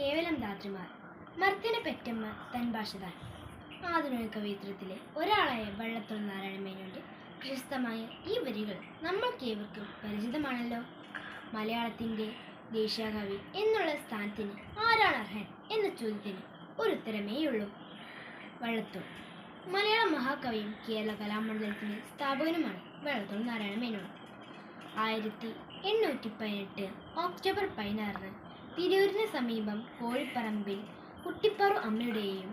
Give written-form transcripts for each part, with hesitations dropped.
കേവലം ധാത്രിമാർ മർത്യനെ പെറ്റമ്മ തൻ ഭാഷതാൻ. ആധുനിക കവിത്രത്തിലെ ഒരാളായ വള്ളത്തോൾ നാരായണ മേനോന്റെ പ്രശസ്തമായ ഈ വരികൾ നമ്മൾക്കേവർക്കും പരിചിതമാണല്ലോ. മലയാളത്തിന്റെ ദേശീയകവി എന്നുള്ള സ്ഥാനത്തിന് ആരാണ് അർഹൻ എന്ന ചോദ്യത്തിന് ഒരു ഉത്തരമേയുള്ളൂ: വള്ളത്തോൾ. മലയാള മഹാകവിയും കേരള കലാമണ്ഡലത്തിന്റെ സ്ഥാപകനുമാണ് വള്ളത്തോൾ നാരായണ മേനോൻ. 1818 ഒക്ടോബർ 16 തിരൂരിന് സമീപം കോഴിപ്പറമ്പിൽ കുട്ടിപ്പാറു അമ്മയുടെയും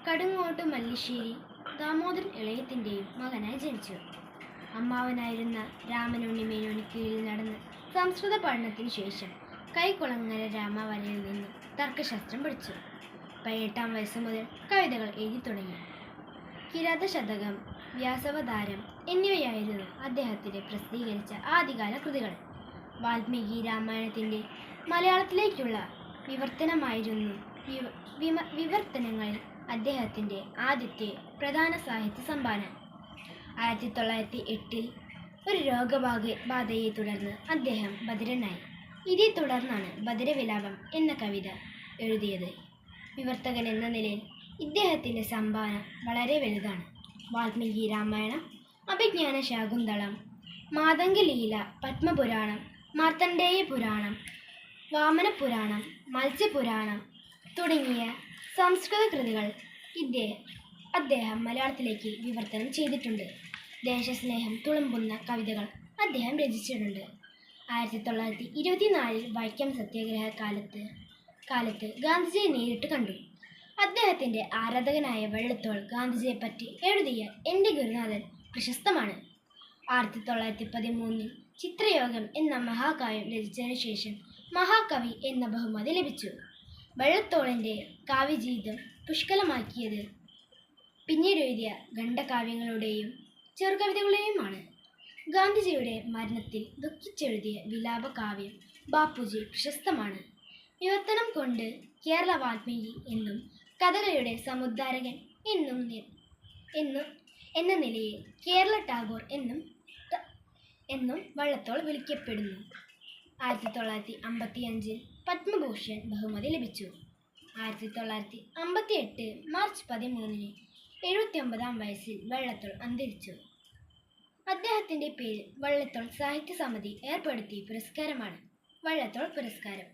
കടുങ്ങോട്ട് മല്ലിശ്ശേരി ദാമോദരൻ ഇളയത്തിൻ്റെയും മകനായി ജനിച്ചു. അമ്മാവനായിരുന്ന രാമനുണ്ണി മേനോന് കീഴിൽ നടന്ന് സംസ്കൃത പഠനത്തിനു ശേഷം കൈക്കുളങ്ങര രാമവരയിൽ നിന്നും തർക്കശാസ്ത്രം പഠിച്ചു. 18-ാം വയസ്സ് മുതൽ കവിതകൾ എഴുതി തുടങ്ങി. കിരാതശതകം, വ്യാസവതാരം എന്നിവയായിരുന്നു അദ്ദേഹത്തിന്റെ പ്രസിദ്ധീകരിച്ച ആദ്യകാല കൃതികൾ. വാൽമീകി രാമായണത്തിന്റെ മലയാളത്തിലേക്കുള്ള വിവർത്തനമായിരുന്നു വിവർത്തനങ്ങളിൽ അദ്ദേഹത്തിന്റെ ആദ്യത്തെ പ്രധാന സാഹിത്യ സംഭാവന. 1908 ഒരു രോഗബാധയെ തുടർന്ന് അദ്ദേഹം ബധിരനായി. ഇതേ തുടർന്നാണ് ബധിരവിലാപം എന്ന കവിത എഴുതിയത്. വിവർത്തകൻ എന്ന നിലയിൽ ഇദ്ദേഹത്തിന്റെ സംഭാവന വളരെ വലുതാണ്. വാൽമീകി രാമായണം, അഭിജ്ഞാന ശാകുന്തളം, മാതംഗലീല, പത്മപുരാണം, മാർത്തണ്ഡേയ പുരാണം, വാമനപുരാണം, മത്സ്യപുരാണം തുടങ്ങിയ സംസ്കൃത കൃതികൾ അദ്ദേഹം മലയാളത്തിലേക്ക് വിവർത്തനം ചെയ്തിട്ടുണ്ട്. ദേശസ്നേഹം തുളുമ്പുന്ന കവിതകൾ അദ്ദേഹം രചിച്ചിട്ടുണ്ട്. 1924 വൈക്കം സത്യാഗ്രഹ കാലത്ത് ഗാന്ധിജിയെ നേരിട്ട് കണ്ടു. അദ്ദേഹത്തിന്റെ ആരാധകനായ വള്ളത്തോൾ ഗാന്ധിജിയെപ്പറ്റി എഴുതിയ എൻ്റെ ഗുരുനാഥൻ പ്രശസ്തമാണ്. 1913 ചിത്രയോഗം എന്ന മഹാകാവ്യം രചിച്ചതിനു ശേഷം മഹാകവി എന്ന ബഹുമതി ലഭിച്ചു. വള്ളത്തോളിന്റെ കാവ്യജീവിതം പുഷ്കലമാക്കിയത് പിന്നീട് എഴുതിയ ഖണ്ഡകാവ്യങ്ങളുടെയും ചെറുകവിതകളുടെയുമാണ്. ഗാന്ധിജിയുടെ മരണത്തിൽ ദുഃഖിച്ചെഴുതിയ വിലാപകാവ്യം ബാപ്പുജി പ്രശസ്തമാണ്. വിവർത്തനം കൊണ്ട് കേരള വാൽമീകി എന്നും കഥകളിയുടെ സമുദ്ധാരകൻ എന്ന നിലയിൽ കേരള ടാഗോർ എന്നും വള്ളത്തോൾ വിളിക്കപ്പെടുന്നു. 1955 പത്മഭൂഷൺ ബഹുമതി ലഭിച്ചു. 1958 മാർച്ച് 13 79-ാം വയസ്സിൽ വള്ളത്തോൾ അന്തരിച്ചു. അദ്ദേഹത്തിന്റെ പേരിൽ വള്ളത്തോൾ സാഹിത്യ സമിതി ഏർപ്പെടുത്തിയ പുരസ്കാരമാണ് വള്ളത്തോൾ പുരസ്കാരം.